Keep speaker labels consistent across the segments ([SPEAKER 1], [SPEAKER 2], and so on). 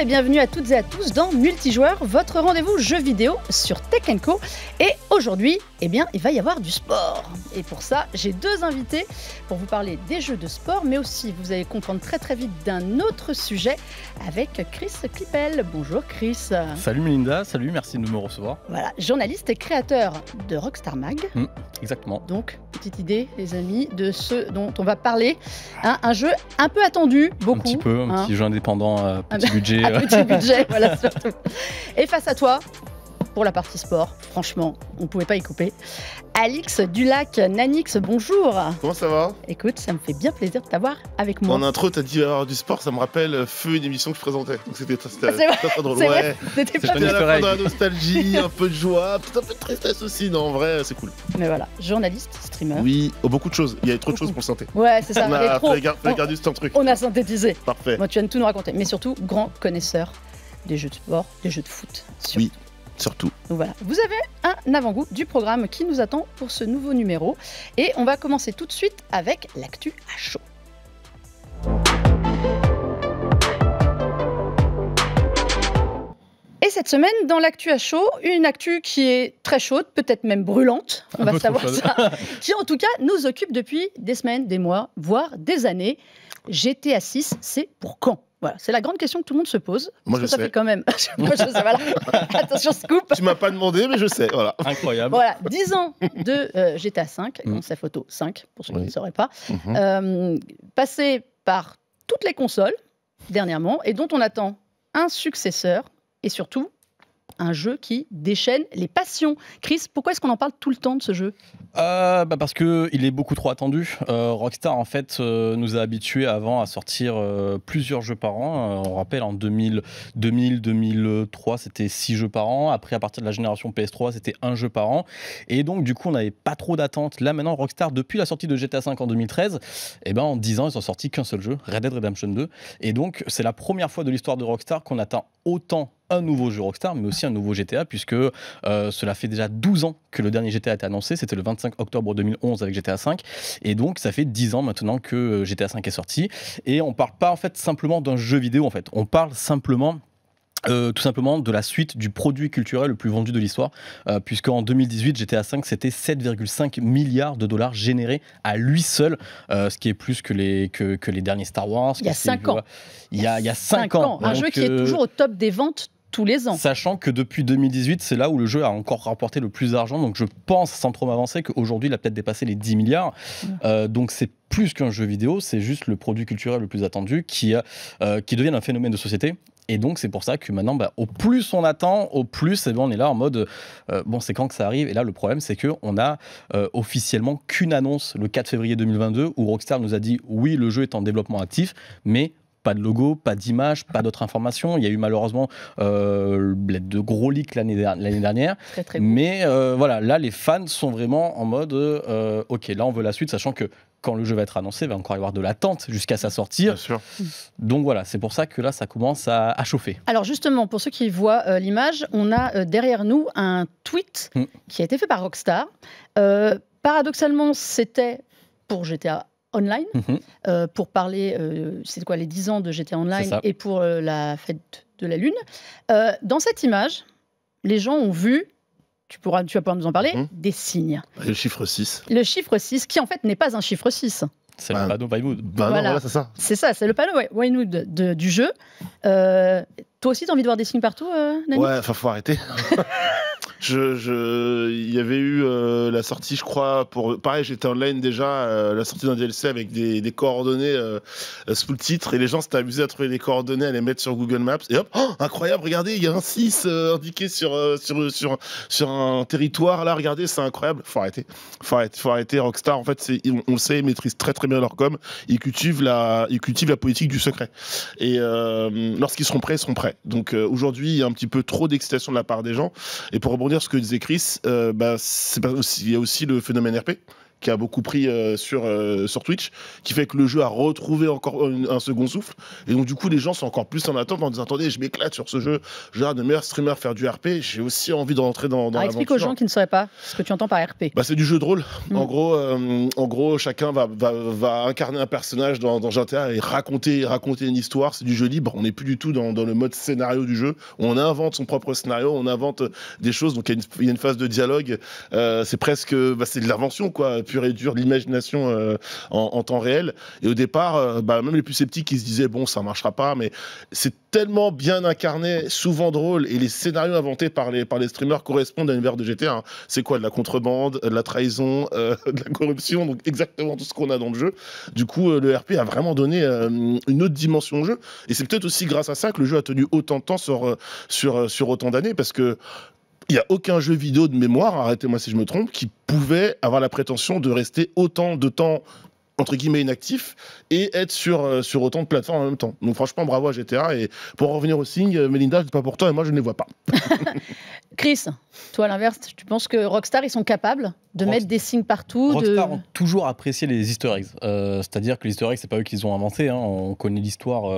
[SPEAKER 1] et bienvenue à toutes et à tous dans Multijoueur, votre rendez-vous jeux vidéo sur Tech & Co. Et aujourd'hui, eh bien, il va y avoir du sport. Et pour ça, j'ai deux invités pour vous parler des jeux de sport, mais aussi, vous allez comprendre très très vite d'un autre sujet avec Chris Clippel. Bonjour Chris.
[SPEAKER 2] Salut Melinda, salut, merci de me recevoir.
[SPEAKER 1] Voilà, journaliste et créateur de Rockstar Mag.
[SPEAKER 2] Exactement.
[SPEAKER 1] Donc, petite idée, les amis, de ce dont on va parler. Un jeu un peu attendu, beaucoup.
[SPEAKER 2] Un petit peu, un petit jeu indépendant, petit budget.
[SPEAKER 1] Petit budget, voilà, surtout. Et face à toi, pour la partie sport, franchement, on ne pouvait pas y couper. Alix Dulac Nanix, bonjour.
[SPEAKER 3] Comment ça va?
[SPEAKER 1] Écoute, ça me fait bien plaisir de t'avoir avec moi.
[SPEAKER 3] En intro, t'as dit avoir du sport, ça me rappelle Feu, une émission que je présentais. Donc c'était très drôle.
[SPEAKER 1] C'est
[SPEAKER 3] Ouais.
[SPEAKER 1] vrai, c'était pas
[SPEAKER 3] À la fois de la nostalgie, un peu de joie, peut-être un peu de tristesse aussi. Non, en vrai, c'est cool.
[SPEAKER 1] Mais voilà, journaliste, streamer.
[SPEAKER 3] Oui, beaucoup de choses. Il y a trop de choses pour le synthé.
[SPEAKER 1] Ouais, c'est ça.
[SPEAKER 3] On a fait garder ce truc.
[SPEAKER 1] On a synthétisé.
[SPEAKER 3] Parfait.
[SPEAKER 1] Moi, tu viens de tout nous raconter. Mais surtout, grand connaisseur des jeux de sport, des jeux de foot.
[SPEAKER 3] Oui. Surtout.
[SPEAKER 1] Donc voilà, vous avez un avant-goût du programme qui nous attend pour ce nouveau numéro. Et on va commencer tout de suite avec l'actu à chaud. Et cette semaine, dans l'actu à chaud, une actu qui est très chaude, peut-être même brûlante, on va savoir ça, qui en tout cas nous occupe depuis des semaines, des mois, voire des années. GTA 6, c'est pour quand ? Voilà, c'est la grande question que tout le monde se pose.
[SPEAKER 3] Moi, je
[SPEAKER 1] ça
[SPEAKER 3] sais.
[SPEAKER 1] fait quand même. Moi, je sais, voilà. Attention, scoop.
[SPEAKER 3] Tu m'as pas demandé, mais je sais. Voilà.
[SPEAKER 2] Incroyable.
[SPEAKER 1] Voilà, 10 ans de GTA 5, Grand Theft Auto 5, pour ceux qui ne sauraient pas, passé par toutes les consoles dernièrement, et dont on attend un successeur, et surtout un jeu qui déchaîne les passions. Chris, pourquoi est-ce qu'on en parle tout le temps de ce jeu ?
[SPEAKER 2] Parce qu'il est beaucoup trop attendu. Rockstar, en fait, nous a habitués avant à sortir plusieurs jeux par an. On rappelle, en 2003, c'était 6 jeux par an. Après, à partir de la génération PS3, c'était 1 jeu par an. Et donc, du coup, on n'avait pas trop d'attentes. Là, maintenant, Rockstar, depuis la sortie de GTA 5 en 2013, en 10 ans, ils ont sorti qu'un seul jeu, Red Dead Redemption 2. Et donc, c'est la première fois de l'histoire de Rockstar qu'on attend autant un nouveau jeu Rockstar, mais aussi un nouveau GTA, puisque cela fait déjà 12 ans que le dernier GTA a été annoncé, c'était le 25 octobre 2011 avec GTA 5, et donc ça fait 10 ans maintenant que GTA 5 est sorti, et on parle pas en fait simplement d'un jeu vidéo, en fait, on parle simplement tout simplement de la suite du produit culturel le plus vendu de l'histoire, puisqu'en 2018, GTA 5, c'était 7,5 milliards de dollars générés à lui seul, ce qui est plus que les derniers Star Wars.
[SPEAKER 1] Il y a 5 ans.
[SPEAKER 2] Il y a 5 ans.
[SPEAKER 1] Un jeu qui est toujours au top des ventes tous les ans.
[SPEAKER 2] Sachant que depuis 2018, c'est là où le jeu a encore rapporté le plus d'argent. Donc je pense, sans trop m'avancer, qu'aujourd'hui, il a peut-être dépassé les 10 milliards. Donc c'est plus qu'un jeu vidéo, c'est juste le produit culturel le plus attendu qui devient un phénomène de société. Et donc c'est pour ça que maintenant, au plus on attend, au plus on est là en mode c'est quand que ça arrive. Et là le problème c'est qu'on a officiellement qu'une annonce le 4 février 2022 où Rockstar nous a dit oui, le jeu est en développement actif, mais pas de logo, pas d'image, pas d'autres informations. Il y a eu malheureusement de gros leaks l'année dernière.
[SPEAKER 1] Très, très beau.
[SPEAKER 2] Mais voilà, là les fans sont vraiment en mode ok, là on veut la suite, sachant que quand le jeu va être annoncé, il va encore y avoir de l'attente jusqu'à sa sortie.
[SPEAKER 3] Bien sûr.
[SPEAKER 2] Donc voilà, c'est pour ça que là ça commence à chauffer.
[SPEAKER 1] Alors justement, pour ceux qui voient l'image, on a derrière nous un tweet qui a été fait par Rockstar. Paradoxalement, c'était pour GTA Online, pour parler, c'est quoi, les 10 ans de GTA Online et pour la fête de la Lune. Dans cette image, les gens ont vu, tu vas pouvoir nous en parler, des signes.
[SPEAKER 3] Le chiffre 6.
[SPEAKER 1] Le chiffre 6, qui en fait n'est pas un chiffre 6.
[SPEAKER 2] C'est le panneau Winewood.
[SPEAKER 1] Voilà,
[SPEAKER 3] c'est ça.
[SPEAKER 1] C'est ça, c'est le panneau Winewood du jeu. Toi aussi, t'as envie de voir des signes partout, Nani ?
[SPEAKER 3] Ouais, enfin, faut arrêter. Il y avait eu la sortie, je crois, pareil, j'étais online déjà, la sortie d'un DLC avec des coordonnées sous le titre, et les gens s'étaient amusés à trouver les coordonnées, à les mettre sur Google Maps, et hop, incroyable, regardez, il y a un 6 indiqué sur un territoire, là, regardez, c'est incroyable. Faut arrêter. Rockstar, en fait, on le sait, ils maîtrisent très très bien leur com, ils cultivent la politique du secret. Et lorsqu'ils seront prêts, ils seront prêts. Donc aujourd'hui, il y a un petit peu trop d'excitation de la part des gens, et pour rebondir sur ce que disait Chris, il y a aussi le phénomène RP qui a beaucoup pris sur Twitch, qui fait que le jeu a retrouvé encore un second souffle. Et donc, du coup, les gens sont encore plus en attente en disant attendez, je m'éclate sur ce jeu. Je regarde de meilleurs streamers faire du RP. J'ai aussi envie de rentrer dans l'aventure.
[SPEAKER 1] Explique aux gens qui ne sauraient pas ce que tu entends par RP.
[SPEAKER 3] C'est du jeu de rôle. En gros, chacun va incarner un personnage dans GTA et raconter une histoire. C'est du jeu libre. On n'est plus du tout dans le mode scénario du jeu. On invente son propre scénario, on invente des choses. Donc, il y a une phase de dialogue. C'est presque c'est de l'invention, quoi, pure et dure, de l'imagination en temps réel. Et au départ, même les plus sceptiques, ils se disaient bon, ça marchera pas, mais c'est tellement bien incarné, souvent drôle, et les scénarios inventés par les streamers correspondent à l'univers de GTA. Hein. C'est quoi, de la contrebande, de la trahison, de la corruption, donc exactement tout ce qu'on a dans le jeu. Du coup, le RP a vraiment donné une autre dimension au jeu, et c'est peut-être aussi grâce à ça que le jeu a tenu autant de temps sur autant d'années, parce que il n'y a aucun jeu vidéo de mémoire, arrêtez-moi si je me trompe, qui pouvait avoir la prétention de rester autant de temps entre guillemets inactif et être sur autant de plateformes en même temps. Donc franchement, bravo à GTA. Et pour en revenir au signe, Melinda, c'est pas pour toi et moi je ne les vois pas.
[SPEAKER 1] Chris, toi à l'inverse, tu penses que Rockstar, ils sont capables de mettre des signes partout?
[SPEAKER 2] Rockstar ont toujours apprécié les easter eggs. C'est-à-dire que les easter eggs, c'est pas eux qui les ont inventés. Hein. On connaît l'histoire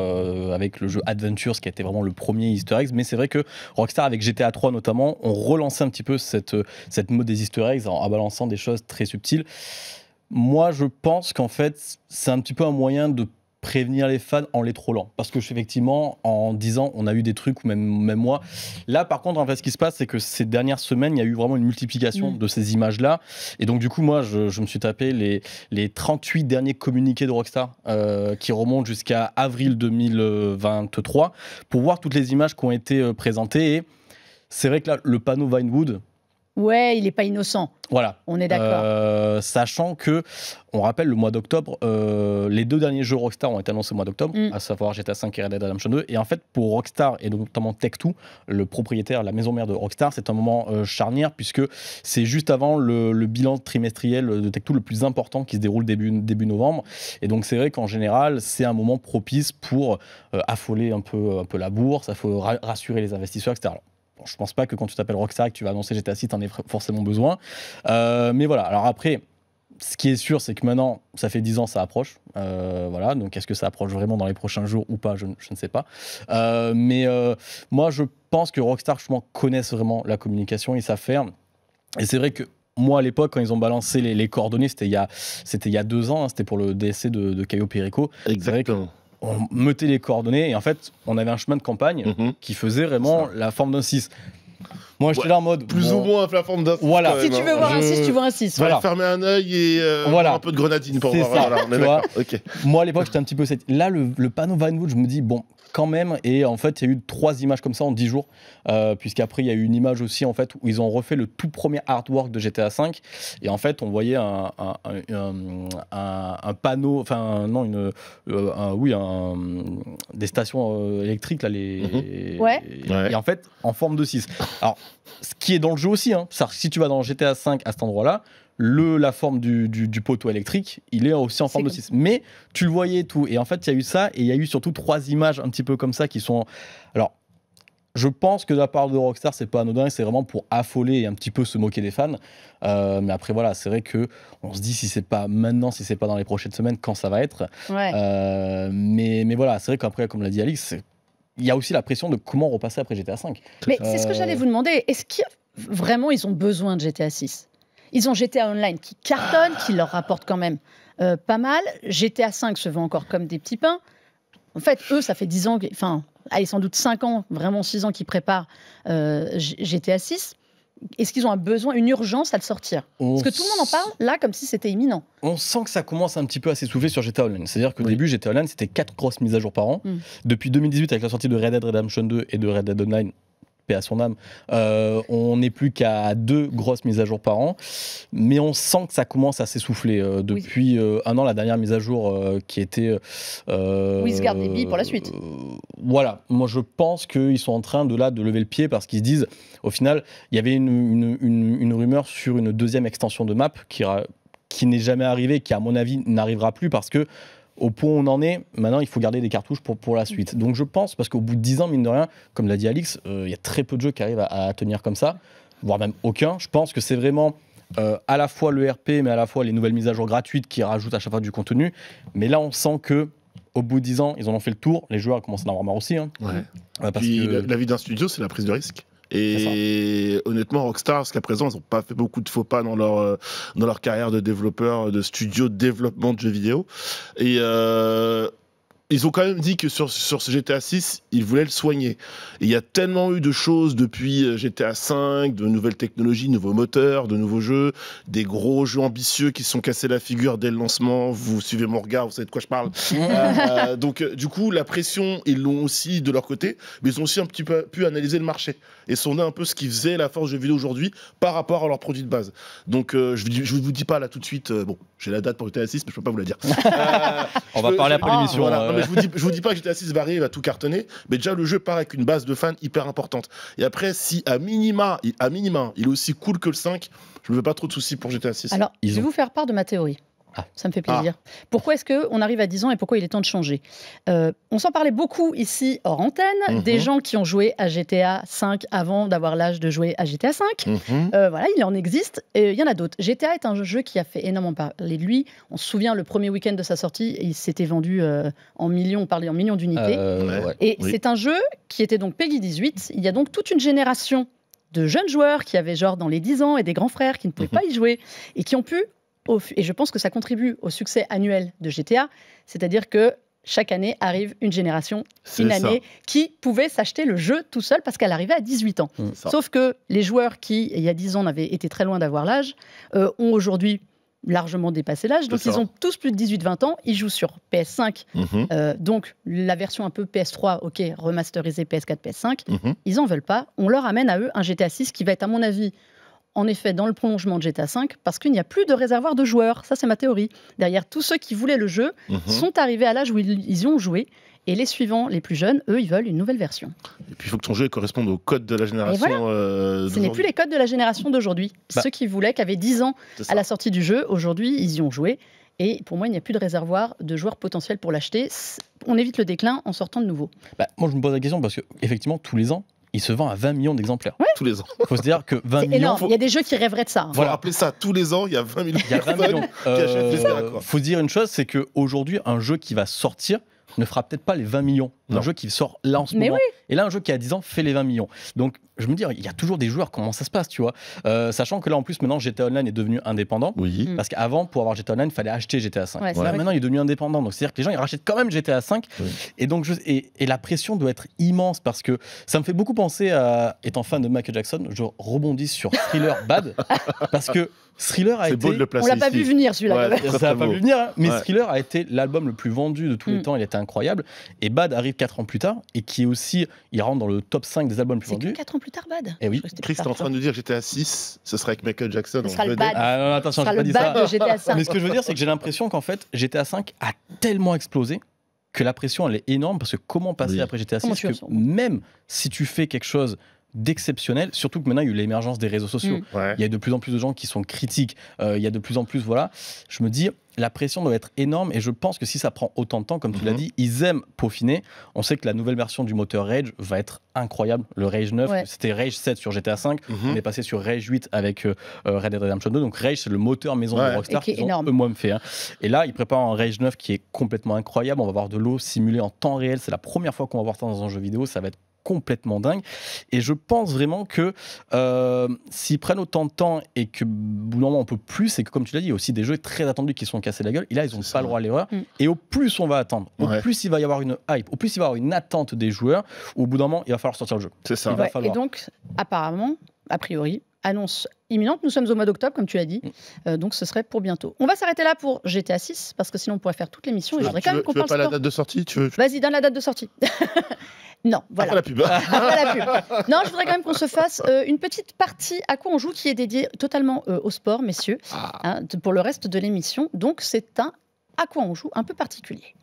[SPEAKER 2] avec le jeu Adventures, qui a été vraiment le premier easter eggs. Mais c'est vrai que Rockstar, avec GTA 3 notamment, ont relancé un petit peu cette mode des easter eggs en balançant des choses très subtiles. Moi, je pense qu'en fait, c'est un petit peu un moyen de prévenir les fans en les trollant. Parce que, effectivement, en 10 ans, on a eu des trucs, ou même moi. Là, par contre, en fait, ce qui se passe, c'est que ces dernières semaines, il y a eu vraiment une multiplication de ces images-là. Et donc, du coup, moi, je me suis tapé les 38 derniers communiqués de Rockstar qui remontent jusqu'à avril 2023 pour voir toutes les images qui ont été présentées. Et c'est vrai que là, le panneau Vinewood...
[SPEAKER 1] Ouais, il n'est pas innocent.
[SPEAKER 2] Voilà.
[SPEAKER 1] On est d'accord.
[SPEAKER 2] Sachant que, on rappelle, le mois d'octobre, les 2 derniers jeux Rockstar ont été annoncés au mois d'octobre, à savoir GTA 5 et Red Dead Redemption 2. Et en fait, pour Rockstar, et notamment Take-Two, le propriétaire, la maison mère de Rockstar, c'est un moment charnière, puisque c'est juste avant le bilan trimestriel de Take-Two le plus important qui se déroule début novembre. Et donc, c'est vrai qu'en général, c'est un moment propice pour affoler un peu la bourse, il faut rassurer les investisseurs, etc. Bon, je pense pas que quand tu t'appelles Rockstar et que tu vas annoncer GTA 6, tu en aies forcément besoin. Mais voilà, alors après, ce qui est sûr, c'est que maintenant, ça fait 10 ans, ça approche. Voilà, donc est-ce que ça approche vraiment dans les prochains jours ou pas, je ne sais pas. Mais moi, je pense que Rockstar, justement, connaissent vraiment la communication, ils savent faire. Et c'est vrai que moi, à l'époque, quand ils ont balancé les coordonnées, c'était il y a 2 ans, hein, c'était pour le DSC de Caio Perico.
[SPEAKER 3] Exactement.
[SPEAKER 2] On mettait les coordonnées et en fait, on avait un chemin de campagne qui faisait vraiment la forme d'un 6. Moi, j'étais là en mode...
[SPEAKER 3] Plus ou moins la forme d'un 6.
[SPEAKER 2] Voilà.
[SPEAKER 1] Si tu veux voir un 6, tu vois un 6.
[SPEAKER 3] Voilà. Fermer un œil et un peu de grenadine pour voir.
[SPEAKER 2] Ça,
[SPEAKER 3] voilà, on est d'accord. Okay.
[SPEAKER 2] Moi, à l'époque, j'étais un petit peu... Là, le panneau Vinewood, je me dis, bon, quand même. Et en fait, il y a eu 3 images comme ça en 10 jours. Puisqu'après, il y a eu une image aussi, en fait, où ils ont refait le tout premier artwork de GTA V. Et en fait, on voyait un panneau... Enfin, non, des stations électriques, là,
[SPEAKER 1] Ouais.
[SPEAKER 2] Et en fait, en forme de 6. Alors, ce qui est dans le jeu aussi, hein, si tu vas dans GTA V à cet endroit-là, la forme du poteau électrique, il est aussi en forme de 6. Mais tu le voyais et tout. Et en fait, il y a eu ça, et il y a eu surtout 3 images un petit peu comme ça qui sont... Alors, je pense que de la part de Rockstar, c'est pas anodin, c'est vraiment pour affoler et un petit peu se moquer des fans. Mais après, voilà, c'est vrai qu'on se dit si c'est pas maintenant, si c'est pas dans les prochaines semaines, quand ça va être.
[SPEAKER 1] Ouais.
[SPEAKER 2] Mais voilà, c'est vrai qu'après, comme l'a dit Alix, il y a aussi la pression de comment repasser après GTA 5.
[SPEAKER 1] Mais c'est ce que j'allais vous demander. Est-ce qu'ils vraiment ils ont besoin de GTA 6 ? Ils ont GTA Online qui cartonne, qui leur rapporte quand même pas mal. GTA 5 se vend encore comme des petits pains. En fait, eux, ça fait 10 ans, allez, sans doute 5 ans, vraiment 6 ans qu'ils préparent GTA 6. Est-ce qu'ils ont un besoin, une urgence à le sortir ? Parce que tout le monde en parle là comme si c'était imminent.
[SPEAKER 2] On sent que ça commence un petit peu à s'essouffler sur GTA Online. C'est-à-dire qu'au début, GTA Online, c'était 4 grosses mises à jour par an. Depuis 2018, avec la sortie de Red Dead Redemption 2 et de Red Dead Online, paix à son âme, on n'est plus qu'à 2 grosses mises à jour par an, mais on sent que ça commence à s'essouffler depuis 1 an, la dernière mise à jour qui était...
[SPEAKER 1] ils se gardent des billes pour la suite.
[SPEAKER 2] Voilà, moi je pense qu'ils sont en train de lever le pied parce qu'ils se disent, au final, il y avait une rumeur sur une 2e extension de map qui n'est jamais arrivée, qui à mon avis n'arrivera plus parce que au point où on en est, maintenant il faut garder des cartouches pour la suite. Donc je pense, parce qu'au bout de 10 ans, mine de rien, comme l'a dit Alix, il y a très peu de jeux qui arrivent à tenir comme ça, voire même aucun. Je pense que c'est vraiment à la fois le RP, mais à la fois les nouvelles mises à jour gratuites qui rajoutent à chaque fois du contenu. Mais là, on sent que au bout de 10 ans, ils en ont fait le tour. Les joueurs commencent à en avoir marre aussi. Hein.
[SPEAKER 3] Puis la vie d'un studio, c'est la prise de risque. Et honnêtement, Rockstar, jusqu'à présent, ils n'ont pas fait beaucoup de faux pas dans leur carrière de développeur, de studio de développement de jeux vidéo. Et ils ont quand même dit que sur ce GTA 6, ils voulaient le soigner. Et il y a tellement eu de choses depuis GTA 5, de nouvelles technologies, de nouveaux moteurs, de nouveaux jeux, des gros jeux ambitieux qui se sont cassés la figure dès le lancement. Vous suivez mon regard, vous savez de quoi je parle. Donc, du coup, la pression, ils l'ont aussi de leur côté, mais ils ont aussi un petit peu pu analyser le marché et sonder un peu ce qui faisait la force du jeu vidéo aujourd'hui par rapport à leurs produits de base. Donc, je ne vous dis pas là tout de suite, bon, j'ai la date pour GTA 6, mais je ne peux pas vous la dire.
[SPEAKER 2] On va parler après l'émission.
[SPEAKER 3] Voilà. Non, mais je vous dis pas que GTA 6 va arriver, va tout cartonner, mais déjà le jeu part avec une base de fans hyper importante. Et après, si à minima, il est aussi cool que le 5, je me fais pas trop de soucis pour GTA 6.
[SPEAKER 1] Alors, je vais vous faire part de ma théorie. Ça me fait plaisir. Pourquoi est-ce qu'on arrive à 10 ans et pourquoi il est temps de changer ? On s'en parlait beaucoup ici hors antenne, des gens qui ont joué à GTA 5 avant d'avoir l'âge de jouer à GTA 5. Voilà, il en existe. Et il y en a d'autres. GTA est un jeu qui a fait énormément parler de lui. On se souvient, le premier week-end de sa sortie, il s'était vendu en millions, on parlait en millions d'unités. Et c'est un jeu qui était donc Peggy 18. Il y a donc toute une génération de jeunes joueurs qui avaient genre dans les 10 ans et des grands frères qui ne pouvaient pas y jouer et qui ont pu... Et je pense que ça contribue au succès annuel de GTA, c'est-à-dire que chaque année arrive une génération, année, qui pouvait s'acheter le jeu tout seul parce qu'elle arrivait à 18 ans. Sauf que les joueurs qui, il y a 10 ans, avaient été très loin d'avoir l'âge, ont aujourd'hui largement dépassé l'âge, donc ils ont tous plus de 18-20 ans, ils jouent sur PS5, donc la version un peu PS3, ok, remasterisée PS4, PS5, ils en veulent pas, on leur amène à eux un GTA 6 qui va être à mon avis en effet dans le prolongement de GTA 5 parce qu'il n'y a plus de réservoir de joueurs, ça c'est ma théorie. Derrière, tous ceux qui voulaient le jeu sont arrivés à l'âge où ils y ont joué et les suivants, les plus jeunes, eux, ils veulent une nouvelle version. Et
[SPEAKER 3] puis il faut que ton jeu corresponde aux codes de la génération.
[SPEAKER 1] Voilà. Ce n'est plus les codes de la génération d'aujourd'hui. Ceux qui voulaient, qui avaient 10 ans à la sortie du jeu, aujourd'hui, ils y ont joué. Et pour moi, il n'y a plus de réservoir de joueurs potentiels pour l'acheter. On évite le déclin en sortant de nouveau.
[SPEAKER 2] Moi, je me pose la question parce qu'effectivement, tous les ans, il se vend à 20 millions d'exemplaires.
[SPEAKER 3] Tous les ans.
[SPEAKER 2] Il faut se dire que 20 millions...
[SPEAKER 1] énorme. Il y a des jeux qui rêveraient de ça.
[SPEAKER 3] Il faut rappeler ça. Tous les ans, il y a 20 millions de personnes qui achètent les jeux.
[SPEAKER 2] Il faut se dire une chose, c'est qu'aujourd'hui, un jeu qui va sortir ne fera peut-être pas les 20 millions. Un jeu qui sort là en ce moment. Et là, un jeu qui a 10 ans fait les 20 millions. Donc, je me dis, il y a toujours des joueurs, comment ça se passe, tu vois. Sachant que là, en plus, maintenant, GTA Online est devenu indépendant. Parce qu'avant, pour avoir GTA Online, il fallait acheter GTA 5. Là, maintenant, il est devenu indépendant. Donc, c'est-à-dire que les gens, ils rachètent quand même GTA 5. Et donc, et la pression doit être immense parce que ça me fait beaucoup penser à, étant fan de Michael Jackson, je rebondis sur Thriller Bad. Parce que Thriller a été...
[SPEAKER 1] On l'a pas vu venir, celui-là.
[SPEAKER 2] Ça n'a pas vu venir, hein. Mais Thriller a été l'album le plus vendu de tous les temps. Il était incroyable. Et Bad arrive 4 ans plus tard et qui est aussi, il rentre dans le top 5 des albums les plus vendus.
[SPEAKER 1] C'est 4 ans plus tard, Bad.
[SPEAKER 2] Et oui.
[SPEAKER 3] Chris, t'es en train de nous dire que GTA 6, ce serait avec Michael Jackson.
[SPEAKER 1] Ce sera le Bad.
[SPEAKER 2] Ah non, attention, j'ai pas dit ça. Mais ce que je veux dire, c'est que j'ai l'impression qu'en fait, GTA 5 a tellement explosé que la pression, elle est énorme parce que comment passer après GTA 6 que même si tu fais quelque chose d'exceptionnel, surtout que maintenant il y a eu l'émergence des réseaux sociaux. Il y a de plus en plus de gens qui sont critiques, il y a de plus en plus, voilà. Je me dis, la pression doit être énorme et je pense que si ça prend autant de temps, comme tu l'as dit, ils aiment peaufiner. On sait que la nouvelle version du moteur Rage va être incroyable. Le Rage 9, c'était Rage 7 sur GTA 5, on est passé sur Rage 8 avec Red Dead Redemption 2. Donc Rage, c'est le moteur maison de Rockstar qu'ils ont eux-mêmes fait. Et là, ils préparent un Rage 9 qui est complètement incroyable. On va voir de l'eau simulée en temps réel. C'est la première fois qu'on va voir ça dans un jeu vidéo. Ça va être complètement dingue et je pense vraiment que s'ils prennent autant de temps et que bout d'un moment on peut plus, c'est que comme tu l'as dit, il y a aussi des jeux très attendus qui sont cassés la gueule et là ils n'ont pas le droit à l'erreur et au plus on va attendre, au plus il va y avoir une hype, au plus il va y avoir une attente des joueurs, au bout d'un moment il va falloir sortir le jeu.
[SPEAKER 3] C'est ça.
[SPEAKER 1] Et donc apparemment, a priori, annonce imminente, nous sommes au mois d'octobre comme tu l'as dit, donc ce serait pour bientôt. On va s'arrêter là pour GTA 6 parce que sinon on pourrait faire toute l'émission et je voudrais quand même qu'on parle
[SPEAKER 3] sport. Tu veux pas la date de sortie,
[SPEAKER 1] Vas-y, donne la date de sortie. Non, voilà.
[SPEAKER 3] Après la pub.
[SPEAKER 1] Après la pub. Non, je voudrais quand même qu'on se fasse une petite partie à quoi on joue qui est dédiée totalement au sport, messieurs, pour le reste de l'émission. Donc c'est un à quoi on joue un peu particulier.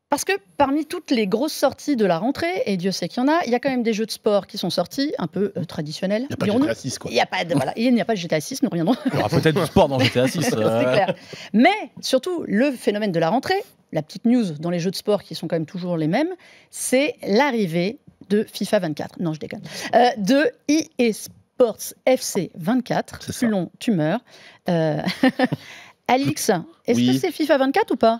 [SPEAKER 1] Parce que parmi toutes les grosses sorties de la rentrée, et Dieu sait qu'il y en a, il y a quand même des jeux de sport qui sont sortis, un peu traditionnels.
[SPEAKER 3] Il n'y a pas de GTA 6, quoi.
[SPEAKER 1] Il n'y a pas de GTA 6, nous reviendrons.
[SPEAKER 2] Il y aura peut-être du sport dans GTA 6.
[SPEAKER 1] C'est clair. Mais surtout, le phénomène de la rentrée, la petite news dans les jeux de sport qui sont quand même toujours les mêmes, c'est l'arrivée de FIFA 24. Non, je déconne. De EA Sports FC 24. Plus long, tu meurs. Alix, est-ce que c'est FIFA 24 ou pas?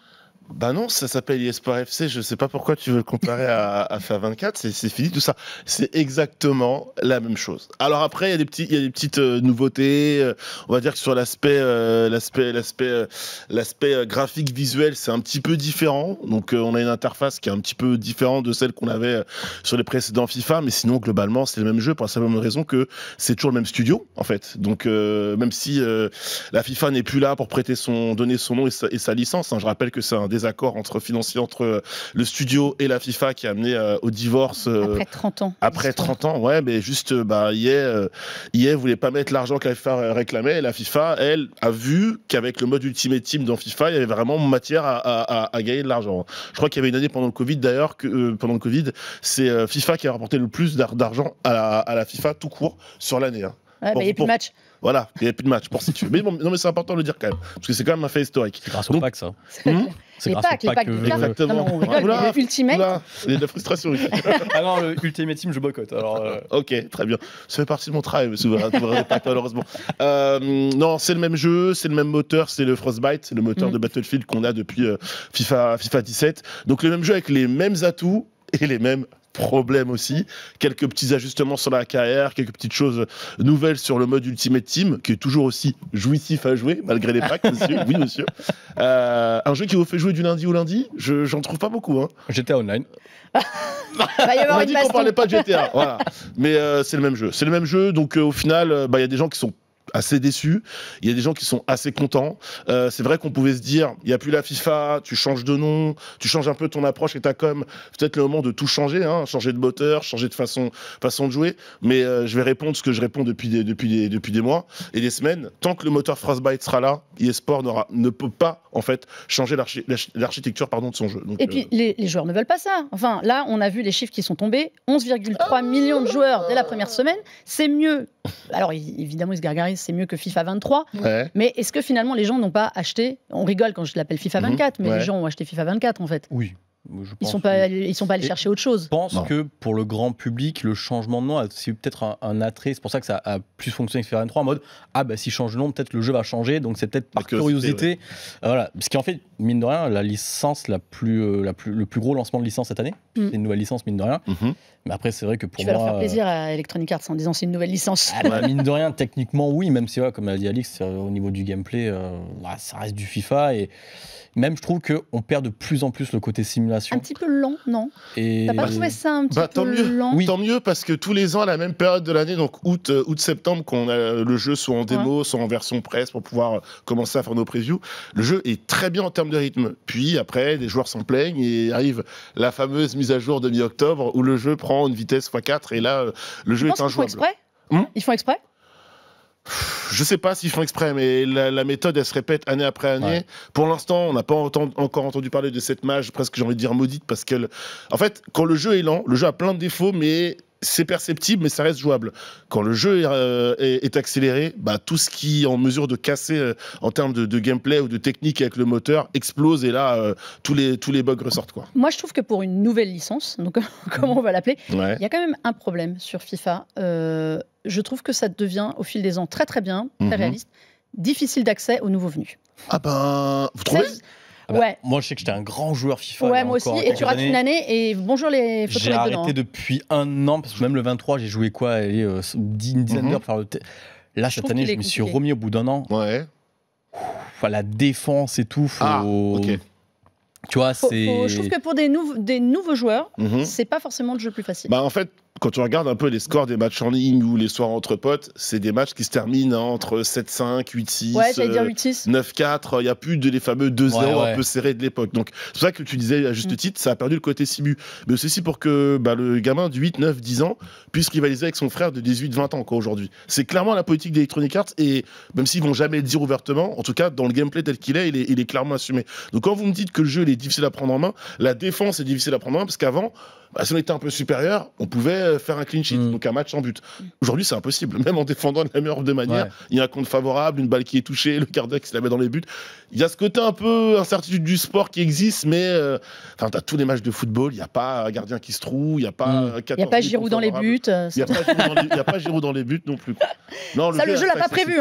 [SPEAKER 3] Bah non, ça s'appelle eSport FC, je sais pas pourquoi tu veux le comparer à FIFA 24, c'est fini tout ça. C'est exactement la même chose. Alors après, il y a des petites nouveautés, on va dire que sur l'aspect graphique visuel, c'est un petit peu différent. Donc on a une interface qui est un petit peu différente de celle qu'on avait sur les précédents FIFA, mais sinon globalement, c'est le même jeu pour la simple raison que c'est toujours le même studio en fait. Donc même si la FIFA n'est plus là pour donner son nom et sa licence, hein, je rappelle que c'est un désaccord financier entre le studio et la FIFA qui a amené au divorce.
[SPEAKER 1] Après 30 ans.
[SPEAKER 3] Après 30 ans, ouais, mais juste, EA voulait pas mettre l'argent que la FIFA réclamait. Et la FIFA, elle, a vu qu'avec le mode Ultimate Team dans FIFA, il y avait vraiment matière à gagner de l'argent. Je crois qu'il y avait une année pendant le Covid, d'ailleurs, pendant le Covid, c'est FIFA qui a rapporté le plus d'argent à la FIFA tout court sur l'année. Hein.
[SPEAKER 1] Ouais, il n'y a plus de match.
[SPEAKER 3] Voilà, il n'y a plus de match pour situer. Mais bon, non, mais c'est important de le dire quand même, parce que c'est quand même un fait historique.
[SPEAKER 2] C'est grâce au pack, ça.
[SPEAKER 1] C'est grâce au pack.
[SPEAKER 3] Exactement.
[SPEAKER 1] Non, on rigole, le Ultimate.
[SPEAKER 3] Il y a de la frustration ici.
[SPEAKER 2] Ah non, le Ultimate Team, je boycotte. Alors,
[SPEAKER 3] Ok, très bien. Ça fait partie de mon travail, mais souvent, malheureusement. Non, c'est le même jeu, c'est le même moteur, c'est le Frostbite, c'est le moteur de Battlefield qu'on a depuis FIFA 17. Donc le même jeu avec les mêmes atouts et les mêmes problème aussi, quelques petits ajustements sur la carrière, quelques petites choses nouvelles sur le mode Ultimate Team, qui est toujours aussi jouissif à jouer, malgré les packs, monsieur. Oui, monsieur. Un jeu qui vous fait jouer du lundi au lundi, j'en trouve pas beaucoup. Hein.
[SPEAKER 2] GTA Online.
[SPEAKER 3] On a dit qu'on parlait pas de GTA, voilà. Mais c'est le même jeu. C'est le même jeu, donc au final, il y a des gens qui sont assez déçus, il y a des gens qui sont assez contents. C'est vrai qu'on pouvait se dire, il n'y a plus la FIFA, tu changes de nom, tu changes un peu ton approche et ta com, peut-être le moment de tout changer, hein, changer de moteur, changer de façon de jouer, mais je vais répondre ce que je réponds depuis des mois et des semaines. Tant que le moteur Frostbite sera là, eSport ne peut pas en fait changer l'architecture de son jeu. Donc,
[SPEAKER 1] et puis les joueurs ne veulent pas ça. Enfin là, on a vu les chiffres qui sont tombés, 11,3 millions de joueurs dès la première semaine, c'est mieux. Alors évidemment ils se gargarisent, c'est mieux que FIFA 23, mais est-ce que finalement les gens n'ont pas acheté, on rigole quand je l'appelle FIFA 24, mais les gens ont acheté FIFA 24 en fait.
[SPEAKER 2] Oui.
[SPEAKER 1] Ils sont pas allés chercher autre chose.
[SPEAKER 2] Je pense que pour le grand public, le changement de nom a aussi peut-être un attrait. C'est pour ça que ça a plus fonctionné que FIFA 23 en mode s'il change de nom, peut-être le jeu va changer. Donc c'est peut-être par curiosité. Voilà. Ce qui en fait, mine de rien, la licence le plus gros lancement de licence cette année. C'est une nouvelle licence, mine de rien. Mais après, c'est vrai que pour moi.
[SPEAKER 1] Tu vas leur faire plaisir à Electronic Arts en disant c'est une nouvelle licence.
[SPEAKER 2] Mine de rien, techniquement, oui, même si, comme l'a dit Alix, au niveau du gameplay, ça reste du FIFA. Et même, je trouve qu'on perd de plus en plus le côté simulation.
[SPEAKER 1] Un petit peu lent, non?
[SPEAKER 2] Et
[SPEAKER 1] t'as pas trouvé ça un petit peu lent?
[SPEAKER 3] Oui. Tant mieux, parce que tous les ans, à la même période de l'année, donc août-septembre, quand on a le jeu soit en démo, soit en version presse pour pouvoir commencer à faire nos previews, le jeu est très bien en termes de rythme. Puis après, les joueurs s'en plaignent et arrive la fameuse mise à jour de mi-octobre où le jeu prend une vitesse x4 et là, le jeu est injouable.
[SPEAKER 1] Ils font exprès?
[SPEAKER 3] Je sais pas s'ils font exprès, mais la méthode, elle se répète année après année. Ouais. Pour l'instant, on n'a pas encore entendu parler de cette mage, presque j'ai envie de dire maudite, parce qu'elle... En fait, quand le jeu est lent, le jeu a plein de défauts, mais c'est perceptible, mais ça reste jouable. Quand le jeu est accéléré, tout ce qui est en mesure de casser en termes de gameplay ou de technique avec le moteur explose, et là, tous les bugs ressortent, quoi.
[SPEAKER 1] Moi, je trouve que pour une nouvelle licence, donc comment on va l'appeler, il y a quand même un problème sur FIFA. Je trouve que ça devient, au fil des ans, très très bien, très réaliste, difficile d'accès aux nouveaux venus.
[SPEAKER 3] Vous trouvez ?
[SPEAKER 2] Moi, je sais que j'étais un grand joueur FIFA.
[SPEAKER 1] Ouais, moi aussi. Et tu rates une année et bonjour les photos dedans.
[SPEAKER 2] J'ai arrêté depuis un an, parce que même le 23, j'ai joué une dizaine d'heures pour faire le Là, cette année, je me suis remis au bout d'un an.
[SPEAKER 3] Ouais.
[SPEAKER 2] La défense et tout.
[SPEAKER 3] Ok.
[SPEAKER 2] Tu vois,
[SPEAKER 1] je trouve que pour des nouveaux joueurs, c'est pas forcément le jeu le plus facile.
[SPEAKER 3] En fait, quand tu regardes un peu les scores des matchs en ligne ou les soirs entre potes, c'est des matchs qui se terminent entre 7-5, 8-6, 9-4. Il n'y a plus les fameux 2-0 un peu serrés de l'époque. Donc, c'est pour ça que tu disais à juste titre, ça a perdu le côté simu. Mais c'est aussi pour que le gamin de 8, 9, 10 ans puisse rivaliser avec son frère de 18, 20 ans aujourd'hui. C'est clairement la politique d'Electronic Arts, et même s'ils ne vont jamais le dire ouvertement, en tout cas, dans le gameplay tel qu'il est, il est clairement assumé. Donc, quand vous me dites que le jeu est difficile à prendre en main, la défense est difficile à prendre en main, parce qu'avant, bah, si on était un peu supérieur, on pouvait faire un clean sheet, donc un match sans but. Aujourd'hui, c'est impossible. Même en défendant de la meilleure des manières, il y a un compte favorable, une balle qui est touchée, le gardien qui se la met dans les buts. Il y a ce côté un peu incertitude du sport qui existe, mais tu as tous les matchs de football, il n'y a pas un gardien qui se trouve, il n'y a pas 14
[SPEAKER 1] il n'y a pas Giroud dans les buts.
[SPEAKER 3] Il n'y a pas Giroud dans les buts non plus. Non,
[SPEAKER 1] ça, le jeu l'a pas prévu.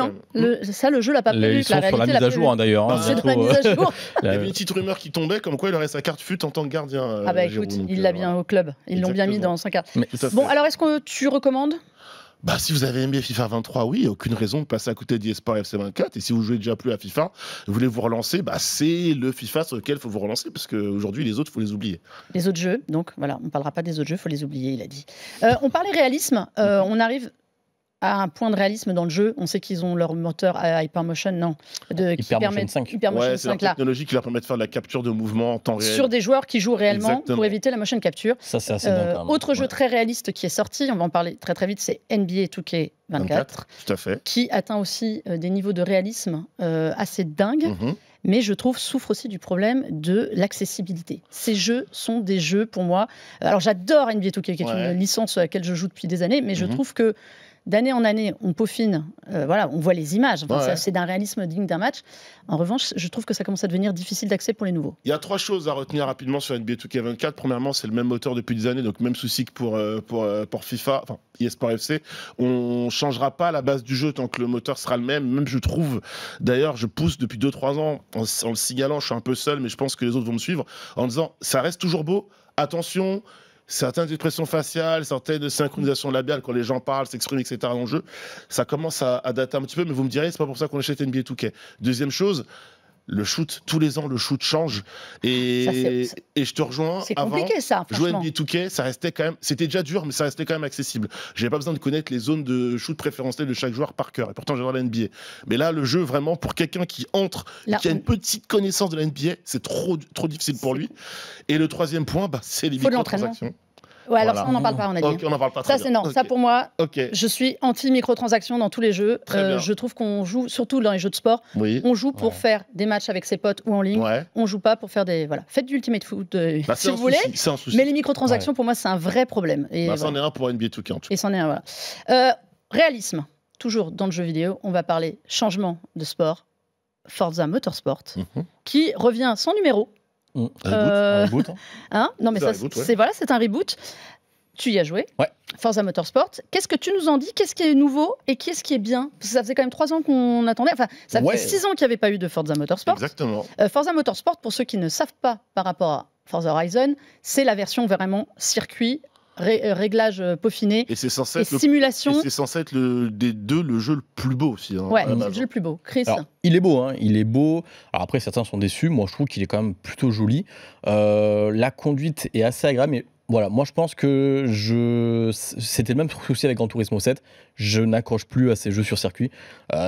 [SPEAKER 1] Ça, le jeu l'a pas prévu.
[SPEAKER 2] Ils sont sur la mise à jour, d'ailleurs.
[SPEAKER 1] C'est de la mise à jour.
[SPEAKER 3] Il y avait une petite rumeur qui tombait comme quoi il aurait sa carte fut en tant que gardien.
[SPEAKER 1] Ah bah écoute, il l'a bien au club. Ils l'ont bien mis dans son carte. Bon, alors est-ce que tu recommandes ?
[SPEAKER 3] Bah, si vous avez NBA FIFA 23, oui, il n'y a aucune raison de passer à côté d'eSport FC 24. Et si vous jouez déjà plus à FIFA, vous voulez vous relancer, bah, c'est le FIFA sur lequel il faut vous relancer, parce qu'aujourd'hui, les autres, il faut les oublier.
[SPEAKER 1] Les autres jeux, donc voilà, on ne parlera pas des autres jeux, il faut les oublier, il a dit. On parlait réalisme, on arrive à un point de réalisme dans le jeu. On sait qu'ils ont leur moteur à Hypermotion,
[SPEAKER 2] Hypermotion 5.
[SPEAKER 3] Ouais, c'est la technologie qui leur permet de faire de la capture de mouvement en temps réel.
[SPEAKER 1] Sur des joueurs qui jouent réellement pour éviter la motion capture.
[SPEAKER 2] Ça, c'est assez dingue.
[SPEAKER 1] Autre jeu très réaliste qui est sorti, on va en parler très très vite, c'est NBA 2K24.
[SPEAKER 3] Tout à fait.
[SPEAKER 1] Qui atteint aussi des niveaux de réalisme assez dingues. Mais je trouve souffre aussi du problème de l'accessibilité. Ces jeux sont des jeux pour moi. Alors j'adore NBA 2K, qui est une licence à laquelle je joue depuis des années, mais je trouve que d'année en année, on peaufine, voilà, on voit les images. Enfin, c'est d'un réalisme digne d'un match. En revanche, je trouve que ça commence à devenir difficile d'accès pour les nouveaux.
[SPEAKER 3] Il y a 3 choses à retenir rapidement sur NBA 2K24. Premièrement, c'est le même moteur depuis des années, donc même souci que pour FIFA, enfin eSport FC. On ne changera pas la base du jeu tant que le moteur sera le même. Même je trouve, d'ailleurs, je pousse depuis 2-3 ans en le signalant, je suis un peu seul, mais je pense que les autres vont me suivre, en disant, ça reste toujours beau, attention. Certaines expressions faciales, certaines synchronisations labiales quand les gens parlent, s'expriment, etc. dans le jeu, ça commence à dater un petit peu, mais vous me direz, c'est pas pour ça qu'on achète NBA 2K. Deuxième chose, le shoot, tous les ans, le shoot change. Et je te rejoins.
[SPEAKER 1] C'est compliqué, ça,
[SPEAKER 3] jouer NBA 2K, ça restait quand même, c'était déjà dur, mais ça restait quand même accessible. J'avais pas besoin de connaître les zones de shoot préférentielles de chaque joueur par cœur. Et pourtant, j'adore la NBA. Mais là, le jeu, vraiment, pour quelqu'un qui entre, qui a une petite connaissance de la NBA, c'est trop difficile pour lui. Et le troisième point, c'est les microtransactions.
[SPEAKER 1] Ouais, alors ça, on n'en parle pas, on a dit.
[SPEAKER 3] On n'en parle pas.
[SPEAKER 1] Ça, c'est non. Ça, pour moi, je suis anti-microtransactions dans tous les jeux. Je trouve qu'on joue, surtout dans les jeux de sport, on joue pour faire des matchs avec ses potes ou en ligne. On joue pas pour faire des. Voilà. Faites du Ultimate Foot si vous voulez. Mais les microtransactions, pour moi, c'est un vrai problème. Et
[SPEAKER 3] c'en est un pour NBA 2K en tout cas.
[SPEAKER 1] Et c'en est un, voilà. Réalisme. Toujours dans le jeu vidéo, on va parler changement de sport. Forza Motorsport, qui revient sans numéro.
[SPEAKER 2] Un reboot.
[SPEAKER 1] Non, mais ça, c'est un reboot. Tu y as joué. Forza Motorsport. Qu'est-ce que tu nous en dis ? Qu'est-ce qui est nouveau et qu'est-ce qui est bien ? Parce que ça faisait quand même 3 ans qu'on attendait. Enfin, ça fait 6 ans qu'il n'y avait pas eu de Forza Motorsport.
[SPEAKER 3] Exactement.
[SPEAKER 1] Forza Motorsport, pour ceux qui ne savent pas par rapport à Forza Horizon, c'est la version vraiment circuit. Réglage peaufiné et simulation.
[SPEAKER 3] C'est censé être des deux le jeu le plus beau aussi.
[SPEAKER 1] Ouais, c'est le jeu le plus beau. Chris.
[SPEAKER 2] Alors, il est beau, il est beau. Alors après, certains sont déçus. Moi, je trouve qu'il est quand même plutôt joli. La conduite est assez agréable, mais voilà, moi je pense que c'était le même souci avec Gran Turismo 7. Je n'accroche plus à ces jeux sur circuit.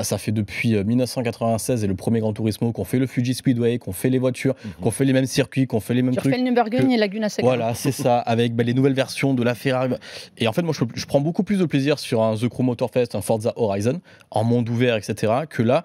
[SPEAKER 2] Ça fait depuis 1996 et le premier Gran Turismo qu'on fait le Fuji Speedway, qu'on fait les voitures, qu'on fait les mêmes circuits, qu'on fait les mêmes trucs.
[SPEAKER 1] Tu refais le Nürburgring et Laguna Seca.
[SPEAKER 2] Voilà, c'est ça, avec les nouvelles versions de la Ferrari. Et en fait, moi je prends beaucoup plus de plaisir sur un The Crew Motorfest, un Forza Horizon, en monde ouvert, etc. que là.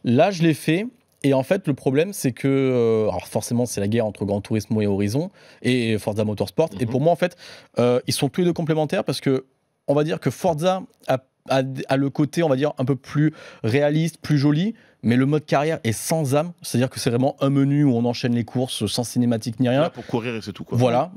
[SPEAKER 2] Là, je l'ai fait. Et en fait, le problème, c'est que, alors forcément, c'est la guerre entre Gran Turismo et Horizon et Forza Motorsport. Et pour moi, en fait, ils sont tous les deux complémentaires parce que, on va dire que Forza a le côté, on va dire, un peu plus réaliste, plus joli, mais le mode carrière est sans âme. C'est-à-dire que c'est vraiment un menu où on enchaîne les courses sans cinématique ni rien.
[SPEAKER 3] Là pour courir et c'est tout, quoi.
[SPEAKER 2] Voilà.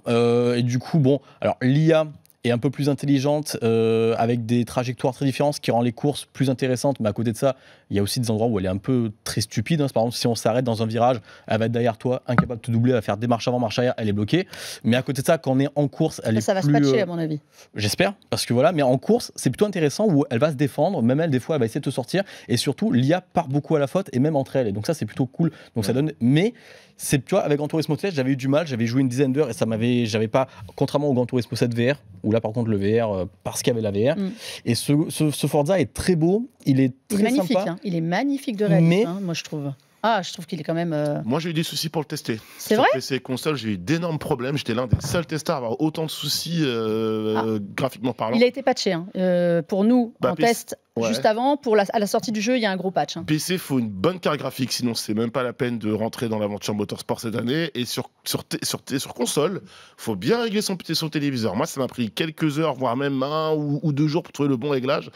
[SPEAKER 2] Et du coup, bon, alors l'IA est un peu plus intelligente, avec des trajectoires très différentes, ce qui rend les courses plus intéressantes. Mais à côté de ça, il y a aussi des endroits où elle est un peu très stupide. Par exemple, si on s'arrête dans un virage, elle va être derrière toi, incapable de te doubler, elle va faire des marches avant, marche arrière, elle est bloquée. Mais à côté de ça, quand on est en course, elle est
[SPEAKER 1] ça
[SPEAKER 2] plus...
[SPEAKER 1] va se patcher, à mon avis.
[SPEAKER 2] J'espère, parce que voilà, mais en course, c'est plutôt intéressant où elle va se défendre, même elle, des fois, elle va essayer de te sortir. Et surtout, l'IA part beaucoup à la faute, et même entre elles. Et donc ça, c'est plutôt cool. Donc ça donne... Mais... tu vois, avec Gran Turismo 7, j'avais eu du mal, j'avais joué une dizaine d'heures et j'avais pas, contrairement au Gran Turismo 7 VR, où là par contre le VR, parce qu'il y avait la VR, et ce Forza est très beau, il est très
[SPEAKER 1] magnifique,
[SPEAKER 2] sympa.
[SPEAKER 1] Il est magnifique de réalisme, moi je trouve. Ah, je trouve qu'il est quand même.
[SPEAKER 3] Moi, j'ai eu des soucis pour le tester.
[SPEAKER 1] C'est
[SPEAKER 3] Sur
[SPEAKER 1] vrai
[SPEAKER 3] PC et console, j'ai eu d'énormes problèmes. J'étais l'un des seuls testeurs à avoir autant de soucis graphiquement parlant.
[SPEAKER 1] Il a été patché. Pour nous, en
[SPEAKER 3] PC,
[SPEAKER 1] test, juste avant, à la sortie du jeu, il y a un gros patch.
[SPEAKER 3] PC, il faut une bonne carte graphique, sinon c'est même pas la peine de rentrer dans l'aventure Motorsport cette année. Et sur console, faut bien régler son téléviseur. Moi, ça m'a pris quelques heures, voire même 1 ou 2 jours pour trouver le bon réglage.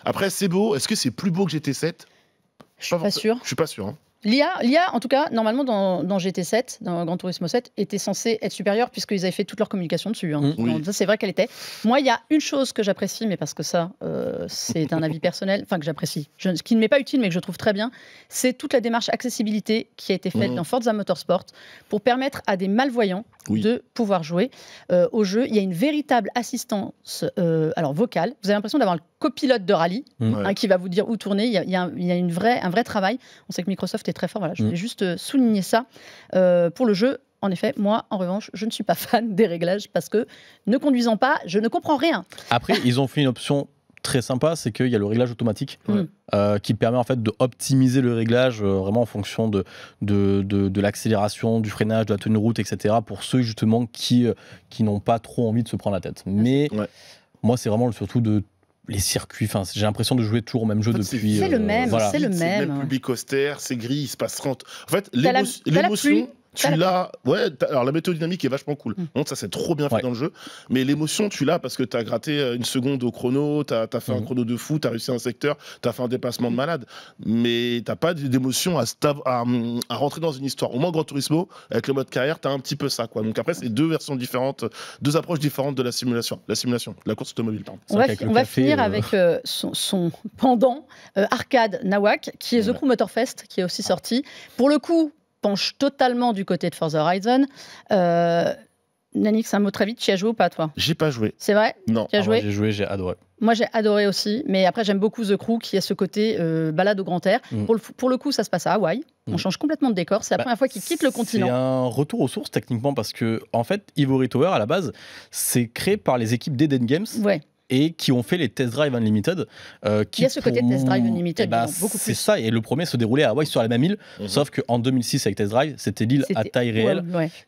[SPEAKER 3] Après, c'est beau. Est-ce que c'est plus beau que GT7 ?
[SPEAKER 1] Je suis pas sûr.
[SPEAKER 3] Je suis pas sûr.
[SPEAKER 1] L'IA, en tout cas, normalement, dans GT7, dans Gran Turismo 7, était censée être supérieure puisqu'ils avaient fait toute leur communication dessus.
[SPEAKER 3] Oui.
[SPEAKER 1] Donc, ça, c'est vrai qu'elle était. Moi, il y a une chose que j'apprécie, mais parce que ça, c'est un avis personnel, enfin que j'apprécie, ce qui ne m'est pas utile, mais que je trouve très bien, c'est toute la démarche accessibilité qui a été faite dans Forza Motorsport pour permettre à des malvoyants de pouvoir jouer au jeu. Il y a une véritable assistance vocale. Vous avez l'impression d'avoir le copilote de rallye qui va vous dire où tourner. Il y a un vrai travail. On sait que Microsoft est très fort. Voilà, je voulais juste souligner ça pour le jeu. En effet, moi, en revanche, je ne suis pas fan des réglages parce que, ne conduisant pas, je ne comprends rien.
[SPEAKER 2] Après, ils ont fait une option très sympa, c'est qu'il y a le réglage automatique qui permet en fait d'optimiser le réglage vraiment en fonction de l'accélération, du freinage, de la tenue de route, etc. pour ceux justement qui n'ont pas trop envie de se prendre la tête. Mais moi, c'est vraiment surtout les circuits, j'ai l'impression de jouer toujours au même jeu depuis.
[SPEAKER 1] C'est le même,
[SPEAKER 2] voilà.
[SPEAKER 1] c'est le même.
[SPEAKER 3] C'est le même public austère, c'est gris, il se passe 30. En fait, l'émotion. Tu l'as. Ouais, alors la météo dynamique est vachement cool. Donc ça, c'est trop bien fait dans le jeu. Mais l'émotion, tu l'as parce que tu as gratté une seconde au chrono, tu as fait un chrono de fou, tu as réussi un secteur, tu as fait un dépassement de malade. Mais tu n'as pas d'émotion à rentrer dans une histoire. Au moins, Gran Turismo, avec le mode carrière, tu as un petit peu ça. Donc après, c'est deux versions différentes, deux approches différentes de la simulation. La course automobile, pardon.
[SPEAKER 1] On va finir avec son pendant, Arcade Nawak, qui est The Crew Motorfest, qui est aussi sorti. Pour le coup, penche totalement du côté de Forza Horizon. Nanix, un mot très vite, tu y as joué ou pas, toi ?
[SPEAKER 3] J'ai pas joué.
[SPEAKER 1] C'est vrai ?
[SPEAKER 3] Non.
[SPEAKER 1] Tu as joué ?
[SPEAKER 2] J'ai joué, j'ai adoré.
[SPEAKER 1] Moi, j'ai adoré aussi, mais après, j'aime beaucoup The Crew, qui a ce côté balade au grand air. Pour le coup, ça se passe à Hawaï. On change complètement de décor. C'est la première fois qu'ils quittent le continent.
[SPEAKER 2] C'est un retour aux sources, techniquement, parce que, en fait, Ivory Tower, à la base, c'est créé par les équipes d'Eden Games.
[SPEAKER 1] Ouais.
[SPEAKER 2] Et qui ont fait les Test Drive Unlimited.
[SPEAKER 1] Il y a ce côté de Test Drive Unlimited, beaucoup plus.
[SPEAKER 2] C'est ça, et le premier se déroulait à Hawaï sur la même île, sauf qu'en 2006 avec Test Drive, c'était l'île à taille réelle,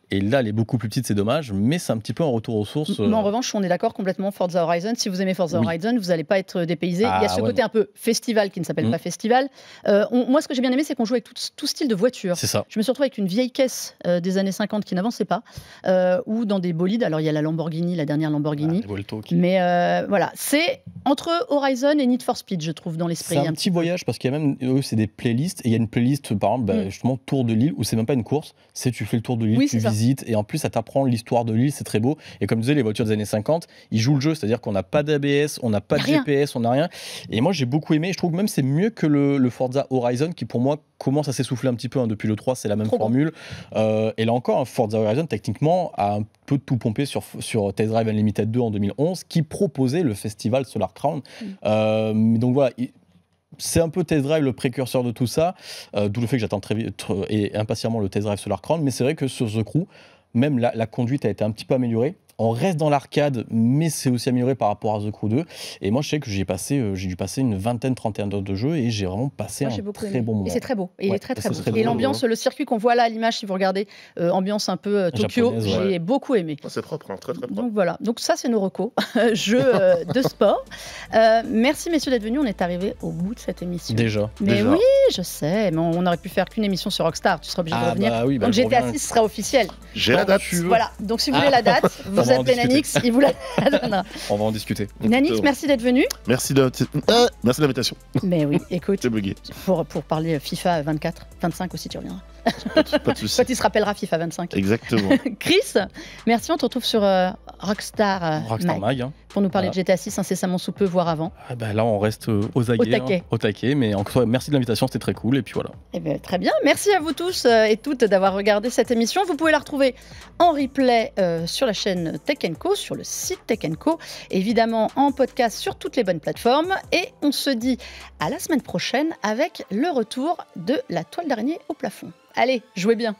[SPEAKER 2] et là elle est beaucoup plus petite, c'est dommage, mais c'est un petit peu un retour aux sources.
[SPEAKER 1] Mais en revanche, on est d'accord complètement, Forza Horizon, si vous aimez Forza Horizon, vous n'allez pas être dépaysé. Il y a ce côté un peu festival qui ne s'appelle pas festival. Moi, ce que j'ai bien aimé, c'est qu'on joue avec tout style de voiture.
[SPEAKER 2] C'est ça.
[SPEAKER 1] Je me suis retrouvée avec une vieille caisse des années 50 qui n'avançait pas, ou dans des bolides. Alors il y a la Lamborghini, la dernière Lamborghini. Mais voilà, c'est entre Horizon et Need for Speed, je trouve, dans l'esprit.
[SPEAKER 2] C'est un petit voyage parce qu'il y a même, c'est des playlists, et il y a une playlist, par exemple, justement, Tour de l'île, où c'est même pas une course, c'est tu fais le tour de l'île, tu visites, et en plus, ça t'apprend l'histoire de l'île, c'est très beau. Et comme je disais, les voitures des années 50, ils jouent le jeu, c'est-à-dire qu'on n'a pas d'ABS, on n'a pas de GPS, on n'a rien. Et moi, j'ai beaucoup aimé, je trouve que même c'est mieux que le Forza Horizon, qui pour moi commence à s'essouffler un petit peu, depuis le 3, c'est la même formule. Et là encore, Forza Horizon, techniquement, a un peu tout pompé sur Test Drive Unlimited 2 en 2011, qui proposait le festival Solar Crown. Donc voilà, c'est un peu Test Drive le précurseur de tout ça, d'où le fait que j'attends très vite et impatiemment le Test Drive Solar Crown. Mais c'est vrai que sur The Crew, même la conduite a été un petit peu améliorée. On reste dans l'arcade, mais c'est aussi amélioré par rapport à The Crew 2. Et moi, je sais que j'ai dû passer une vingtaine, 31 d'heures de jeu, et j'ai vraiment passé un très bon moment.
[SPEAKER 1] Et c'est très beau. Et il est très très beau. Et l'ambiance, le circuit qu'on voit là à l'image, si vous regardez, ambiance un peu Tokyo, j'ai beaucoup aimé.
[SPEAKER 3] C'est propre, très très propre.
[SPEAKER 1] Donc voilà. Donc ça, c'est nos recos, jeux de sport. Merci messieurs d'être venus. On est arrivé au bout de cette émission.
[SPEAKER 2] Déjà.
[SPEAKER 1] Mais oui, je sais. Mais on aurait pu faire qu'une émission sur Rockstar. Tu seras obligé de revenir. Donc GTA 6 sera officiel.
[SPEAKER 3] J'ai la date.
[SPEAKER 1] Voilà. Donc si vous voulez la date, vous appelez Nanix, il vous la donnera.
[SPEAKER 2] On va en discuter.
[SPEAKER 1] Nanix, merci d'être venu.
[SPEAKER 3] Merci de l'invitation.
[SPEAKER 1] Mais oui, écoute,
[SPEAKER 3] c'est bugué.
[SPEAKER 1] Pour parler FIFA 24, 25 aussi, tu reviendras.
[SPEAKER 3] Pas de soucis.
[SPEAKER 1] Quand il se rappellera FIFA 25.
[SPEAKER 3] Exactement.
[SPEAKER 1] Chris, merci, on te retrouve sur Rockstar
[SPEAKER 2] Mag.
[SPEAKER 1] Pour nous parler de GTA 6 incessamment sous peu, voire avant.
[SPEAKER 2] Là, on reste aux aguets, au taquet. Mais encore merci de l'invitation, c'était très cool. Et puis voilà.
[SPEAKER 1] Très bien. Merci à vous tous et toutes d'avoir regardé cette émission. Vous pouvez la retrouver en replay sur la chaîne Tech & Co, sur le site Tech & Co, évidemment en podcast sur toutes les bonnes plateformes. Et on se dit à la semaine prochaine avec le retour de la toile d'araignée au plafond. Allez, jouez bien.